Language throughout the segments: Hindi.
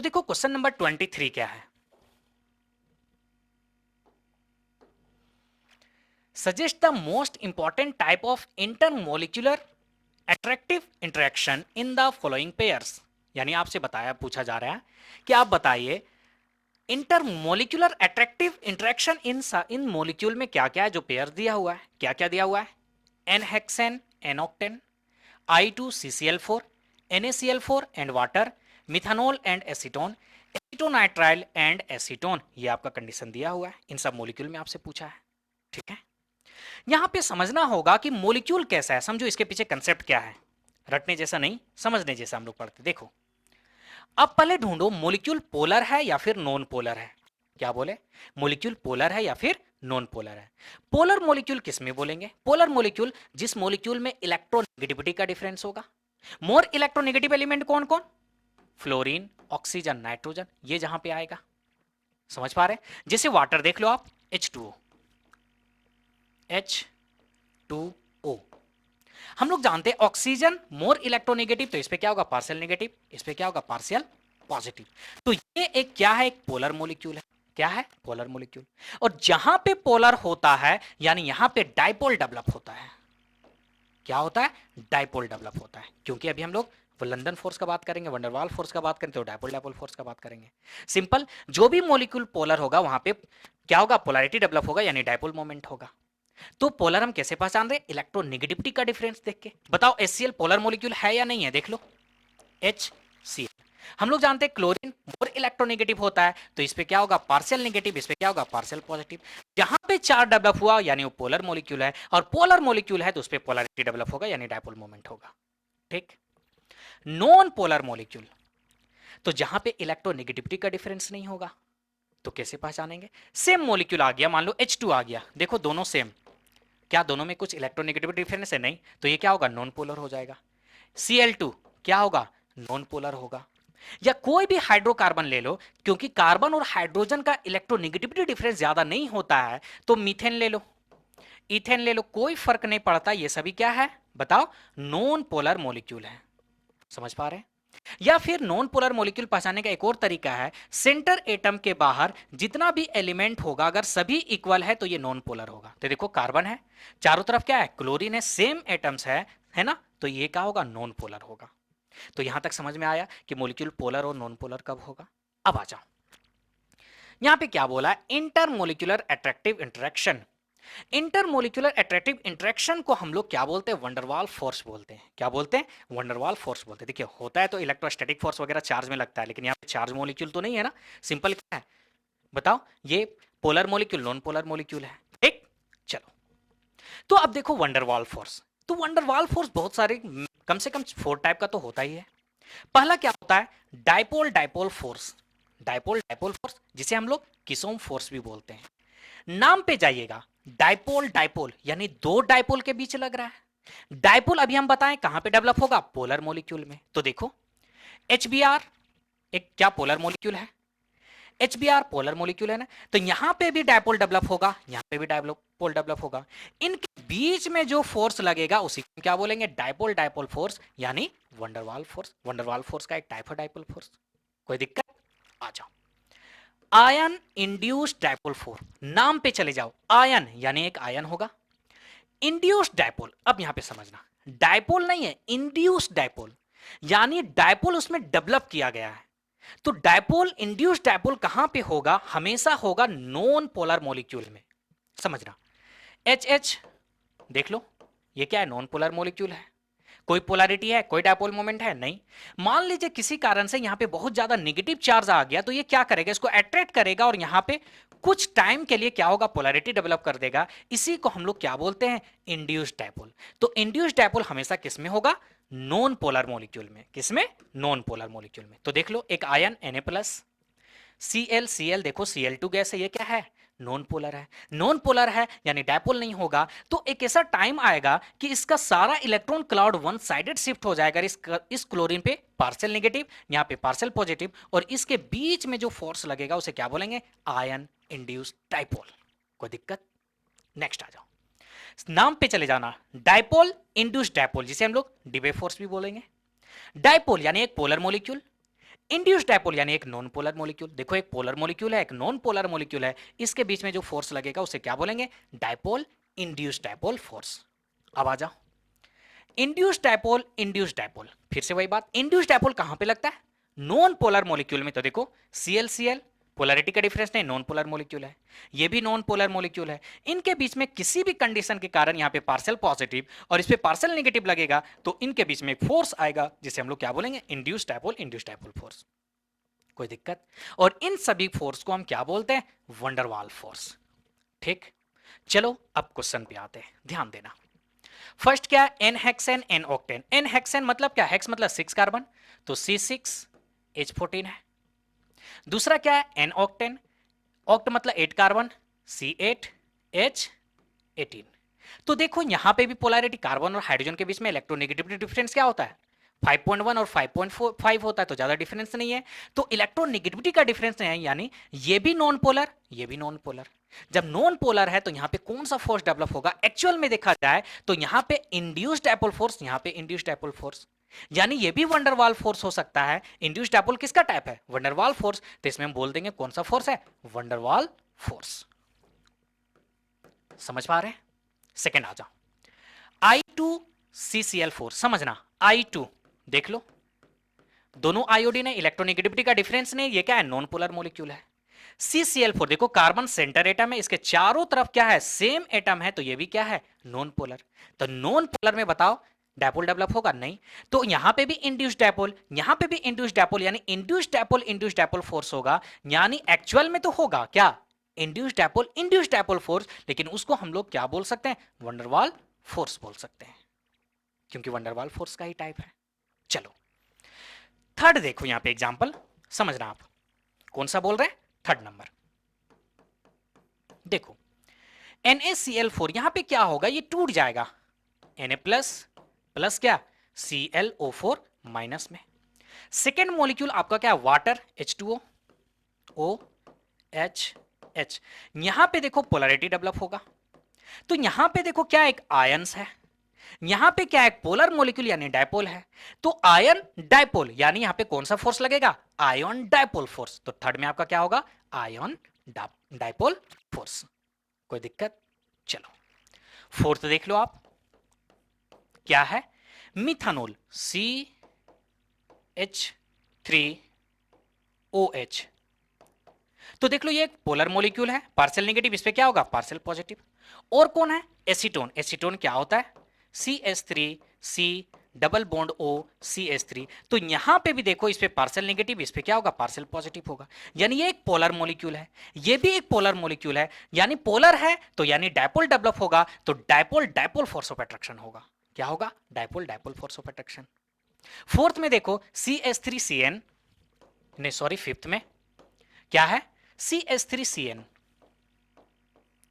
तो देखो क्वेश्चन नंबर 23 क्या है, suggest the most important type of intermolecular attractive interaction in the following pairs. यानी आपसे बताया, पूछा जा रहा है कि आप बताइए इंटरमोलिक्यूलर अट्रैक्टिव इंटरेक्शन इन मोलिक्यूल में क्या क्या है, जो पेयर दिया हुआ है, क्या क्या दिया हुआ है, N hexane, N octane, I2CCl4, NaCl4 and water, methanol and acetone, acetonitrile and acetone, ये आपका कंडीशन दिया हुआ है, इन सब मोलिक्यूल में आपसे पूछा है। ठीक है, यहां पे समझना होगा कि मोलिक्यूल कैसा है, समझो इसके पीछे कंसेप्ट क्या है, रटने जैसा नहीं, समझने जैसा हम लोग पढ़ते। देखो, अब पहले ढूंढो मोलिक्यूल पोलर है या फिर नॉन पोलर है। क्या बोले, मोलिक्यूल पोलर है या फिर नॉन पोलर है। पोलर मोलिक्यूल किस में बोलेंगे, पोलर मोलिक्यूल जिस मोलिक्यूल में इलेक्ट्रोनेगेटिविटी का डिफरेंस होगा। मोर इलेक्ट्रोनेगेटिव एलिमेंट कौन कौन, फ्लोरीन, ऑक्सीजन, नाइट्रोजन, ये जहां पे आएगा। समझ पा रहे हैं, जैसे वाटर देख लो आप, H2O, H2O, हम लोग जानते हैं ऑक्सीजन मोर इलेक्ट्रोनेगेटिव, तो इस पे क्या होगा, पार्शियल नेगेटिव, इस पे क्या होगा, पार्शियल पॉजिटिव। तो ये एक क्या है, एक पोलर मोलिक्यूल है। क्या है, पोलर मोलिक्यूल। और जहां पे पोलर होता है यानी यहां पे डाइपोल डेवलप होता है। क्या होता है, डाइपोल डेवलप होता है, क्योंकि अभी हम लोग लंदन फोर्स का बात करेंगे, वंडरवाल फोर्स का बात करेंगे, तो डाइपोल डाइपोल फोर्स का बात करेंगे। सिंपल, जो भी मोलिक्यूल पोलर होगा वहां पे क्या होगा, पोलैरिटी डेवलप होगा यानी डाइपोल मोमेंट होगा। तो पोलर हम कैसे पहचान रहे, इलेक्ट्रोनेगेटिविटी का डिफरेंस देख के। बताओ HCl पोलर मॉलिक्यूल है या नहीं है, देख लो, HCl। हम लोग जानते हैं क्लोरीन मोर इलेक्ट्रोनेगेटिव होता है, तो इस पे क्या होगा, पार्शियल नेगेटिव, इस पे क्या होगा, पार्शियल पॉजिटिव। जहां पे चार डेवलप हुआ यानी वो पोलर मॉलिक्यूल है, और पोलर मॉलिक्यूल है तो उस पे पोलैरिटी डेवलप होगा यानी डाइपोल मोमेंट होगा। ठीक, नॉन पोलर मॉलिक्यूल, तो जहां पे इलेक्ट्रोनेगेटिविटी का डिफरेंस नहीं होगा, तो कैसे पहचानेंगे। सेम मॉलिक्यूल आ गया, मान लो H2 आ गया, देखो दोनों सेम, क्या दोनों में कुछ इलेक्ट्रोनेगेटिविटी डिफरेंस है, नहीं, तो ये क्या होगा, नॉन पोलर हो जाएगा। Cl2 क्या होगा, नॉन पोलर होगा। या कोई भी हाइड्रोकार्बन ले लो, क्योंकि कार्बन और हाइड्रोजन का इलेक्ट्रोनेगेटिविटी डिफरेंस ज्यादा नहीं होता है, तो मीथेन ले लो, इथेन ले लो, कोई फर्क नहीं पड़ता, ये सभी क्या है, बताओ, नॉन पोलर मॉलिक्यूल है। समझ पा रहे हैं। या फिर नॉन पोलर मॉलिक्यूल पहचानने का एक और तरीका है, सेंटर एटम के बाहर जितना भी एलिमेंट होगा अगर सभी इक्वल है तो ये नॉन पोलर होगा। तो देखो कार्बन है, चारों तरफ क्या है, क्लोरीन है, सेम एटम्स है ना, तो ये क्या होगा, नॉन पोलर होगा। तो यहां तक समझ में आया कि मॉलिक्यूल पोलर और नॉन पोलर कब होगा। अब आ जाओ, यहां पे क्या बोला, intermolecular attractive interaction. Intermolecular attractive interaction को हम लोग क्या बोलते हैं, वंडरवाल फोर्स बोलते हैं। क्या बोलते हैं, वंडरवाल फोर्स बोलते हैं। देखिए होता है तो इलेक्ट्रोस्टैटिक फोर्स वगैरह चार्ज में लगता है, लेकिन यहाँ पे चार्ज मॉलिक्यूल तो नहीं है ना, सिंपल क्या है, बताओ, ये polar molecule non polar molecule है। ठीक, चलो, तो अब देखो वंडरवाल फोर्स, तो वंडरवाल फोर्स बहुत सारे, कम से कम 4 टाइप का तो होता ही है। पहला क्या होता है, dipole dipole force, dipole dipole force जिसे हम लोग किसोम फोर्स भी बोलते हैं। नाम पे जाइएगा, डाइपोल डाइपोल यानी दो डाइपोल के बीच लग रहा है। डाइपोल अभी हम बताएं कहां पे डेवलप होगा, पोलर मॉलिक्यूल में। तो देखो HBr एक क्या पोलर मॉलिक्यूल है, HBr पोलर मॉलिक्यूल है ना, तो यहां पे भी डाइपोल डेवलप होगा, यहां पे भी डाइपोल डेवलप होगा। इनके बीच में जो फोर्स लगेगा उसी को क्या बोलेंगे, डाइपोल डाइपोल फोर्स यानी वंडरवाल फोर्स। वंडरवाल फोर्स का एक टाइप है डाइपोल फोर्स। कोई दिक्कत, आ जाओ, आयन इंड्यूस्ड डाइपोल फोर्स, नाम पे चले जाओ, आयन यानी एक आयन होगा, इंड्यूस्ड डाइपोल। अब यहां पे समझना, डाइपोल नहीं है, इंड्यूस्ड डाइपोल, यानी डाइपोल उसमें डेवलप किया गया है। तो डाइपोल, इंड्यूस्ड डाइपोल कहां पे होगा, हमेशा होगा नॉन पोलर मॉलिक्यूल में। समझना, एच देख लो, ये क्या है, नॉन पोलर मॉलिक्यूल है, कोई पोलैरिटी है, कोई डायपोल मोमेंट है नहीं। मान लीजिए किसी कारण से यहां पे बहुत ज्यादा नेगेटिव चार्ज आ गया, तो ये क्या करेगा, इसको अट्रैक्ट करेगा और यहां पे कुछ टाइम के लिए क्या होगा, पोलैरिटी डेवलप कर देगा। इसी को हम लोग क्या बोलते हैं, इंड्यूस्ड डायपोल। तो इंड्यूस्ड डायपोल हमेशा किस में होगा, नॉन पोलर मॉलिक्यूल में। किसमें, नॉन पोलर मॉलिक्यूल में। तो देख लो, एक आयन Na+, Cl देखो Cl2 गैस है, ये क्या है, नॉन पोलर है। नॉन पोलर है यानी डायपोल नहीं होगा, तो एक ऐसा टाइम आएगा कि इसका सारा electron cloud one sided shift हो जाएगा। इस क्लोरीन पे पार्शियल नेगेटिव, यहाँ पे पार्शियल पॉजिटिव, और इसके बीच में जो फोर्स लगेगा उसे क्या बोलेंगे, आयन इंड्यूस्ड डायपोल। कोई दिक्कत, नेक्स्ट आ जाओ, नाम पे चले जाना, डायपोल इंड्यूस्ड डायपोल, जिसे हम लोग डिबे फोर्स भी बोलेंगे। डायपोल यानी एक पोलर मॉलिक्यूल, इंड्यूस्ड डायपोल यानी एक नॉन पोलर मॉलिक्यूल, देखो एक पोलर मॉलिक्यूल है, एक नॉन पोलर मॉलिक्यूल है, इसके बीच में जो फोर्स लगेगा उसे क्या बोलेंगे? Dipole, induced dipole force. अब आ जाओ, इंड्यूस्ड डायपोल, इंड्यूस्ड डायपोल, फिर से वही बात, इंड्यूस्ड डायपोल कहां पे लगता है? नॉन पोलर मॉलिक्यूल में। तो देखो ClCl, पोलैरिटी का डिफरेंस नहीं, नॉन पोलर मॉलिक्यूल है, ये भी नॉन पोलर मॉलिक्यूल है, इनके बीच में किसी भी कंडीशन के कारण यहां पे पार्शियल पॉजिटिव और इस पे पार्शियल नेगेटिव लगेगा तो इनके बीच में एक फोर्स आएगा जिसे हम लोग क्या बोलेंगे? Induced dipole, induced dipole force. कोई दिक्कत? और इन सभी फोर्स को हम क्या बोलते हैं? Van der Waals force. ठीक, चलो अब क्वेश्चन पे आते हैं, ध्यान देना। फर्स्ट क्या है? N hexane, N octane. N hexane मतलब क्या? हेक्स मतलब 6 कार्बन, तो C6H14 है। दूसरा क्या है? एन ऑक्टेन, ऑक्ट मतलब 8 कार्बन, C8H18। तो देखो यहां पे भी पोलैरिटी, कार्बन और हाइड्रोजन के बीच में इलेक्ट्रोनेगेटिविटी डिफरेंस क्या होता है? 5.1 और 5.5 होता है, तो ज्यादा डिफरेंस नहीं है। तो इलेक्ट्रोनेगेटिविटी का डिफरेंस नहीं है, यानी ये भी नॉन पोलर, ये भी नॉन पोलर। जब नॉन पोलर है तो यहां पे कौन सा फोर्स डेवलप होगा? एक्चुअल में देखा जाए तो यहां पे इंड्यूस्ड डायपोल फोर्स, यहां पे इंड्यूस्ड डायपोल फोर्स, यानी ये भी वंडरवाल फोर्स हो सकता है। इंड्यूस्ड डायपोल किसका टाइप है? Van der Waals force. तो इसमें हम बोल देंगे कौन सा फोर्स है? Van der Waals force. समझ पा रहे हैं? सेकेंड आ जाओ, I2CCl4, समझना I2 देख लो, दोनों आयोडीन है, इलेक्ट्रोनेगेटिविटी का डिफरेंस नहीं, ये क्या है? नॉन पोलर मॉलिक्यूल है। CCl4 देखो, कार्बन सेंटर एटम है, इसके चारों तरफ क्या है? सेम एटम है, तो ये भी क्या है? Non polar. तो नॉन पोलर में बताओ डायपोल डेवलप होगा? नहीं। तो यहां पे भी इंड्यूस्ड डायपोल, यहां पे भी इंड्यूस्ड डायपोल, यानी induced dipole, induced dipole force होगा, यानी एक्चुअल में तो होगा क्या? Induced dipole, induced dipole force, लेकिन उसको हम लोग क्या बोल सकते हैं? वंडरवाल फोर्स बोल सकते हैं, क्योंकि वंडरवाल फोर्स का ही टाइप है। चलो थर्ड देखो, यहां पे एग्जांपल समझना आप, कौन सा बोल रहे हैं? थर्ड नंबर देखो, NaCl4, यहां पे क्या होगा? ये टूट जाएगा, Na प्लस प्लस क्या? ClO4 माइनस में। सेकेंड मॉलिक्यूल आपका क्या? Water, H2O, OH। यहां पे देखो पोलैरिटी डेवलप होगा, तो यहां पे देखो क्या? एक आयंस है, यहां पे क्या? एक पोलर मॉलिक्यूल यानी डायपोल है, तो आयन डायपोल, यानी यहां पे कौन सा फोर्स लगेगा? Ion dipole force. तो थर्ड में आपका क्या होगा? Ion dipole force. कोई दिक्कत? चलो फोर्थ देख लो आप, क्या है? Methanol, CH3OH। तो देख लो ये एक पोलर मॉलिक्यूल है, पार्शियल नेगेटिव, इस पे क्या होगा? Partial positive. और कौन है? एसीटोन। एसीटोन क्या होता है? CH3C double bond O CH3। तो यहां पे भी देखो, इस पे पार्शियल नेगेटिव, इस पे क्या होगा? पार्शियल पॉजिटिव होगा, यानी ये एक पोलर मॉलिक्यूल है, ये भी एक पोलर मॉलिक्यूल है, यानी पोलर है तो यानी डायपोल डेवलप होगा, तो dipole dipole force of attraction होगा। क्या होगा? Dipole dipole force of attraction. Fourth में देखो CH3CN, नहीं सॉरी, फिफ्थ में क्या है? CH3CN।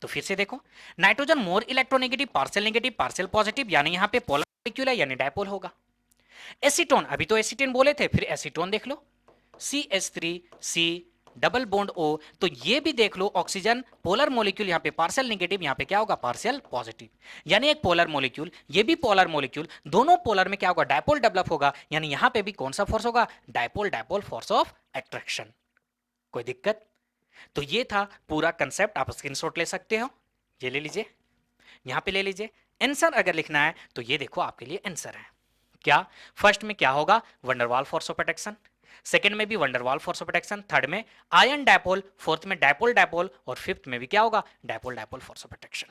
तो फिर से देखो, nitrogen more electronegative, partial negative, partial positive, यानी यहां पे पोलर मॉलिक्यूल है, यानी डायपोल होगा। एसीटोन, अभी तो एसीटेन बोले थे, फिर एसीटोन देख लो, CH3C डबल बॉन्ड O। तो ये भी देख लो, ऑक्सीजन पोलर मॉलिक्यूल, यहां पे पार्शियल नेगेटिव, यहां पे क्या होगा? पार्शियल पॉजिटिव, यानी एक पोलर मॉलिक्यूल, ये भी पोलर मॉलिक्यूल, दोनों पोलर में क्या होगा? डायपोल डेवलप होगा, यानी यहां पे भी कौन सा फोर्स होगा? Dipole dipole force of attraction. कोई दिक्कत? तो ये था पूरा कंसेप्ट, आप स्क्रीनशॉट ले सकते हो, ये ले लीजिए, यहां पे ले लीजिए। आंसर अगर लिखना है तो ये देखो आपके लिए आंसर है। क्या? फर्स्ट में क्या होगा? Van der Waals force of protection, second में भी van der Waals force of protection, third में आयन डायपोल, फोर्थ में डायपोल डायपोल, और फिफ्थ में भी क्या होगा? Dipole dipole force of protection.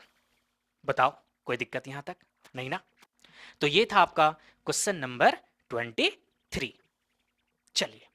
बताओ कोई दिक्कत यहां तक? नहीं ना? तो ये था आपका क्वेश्चन नंबर 23। चलिए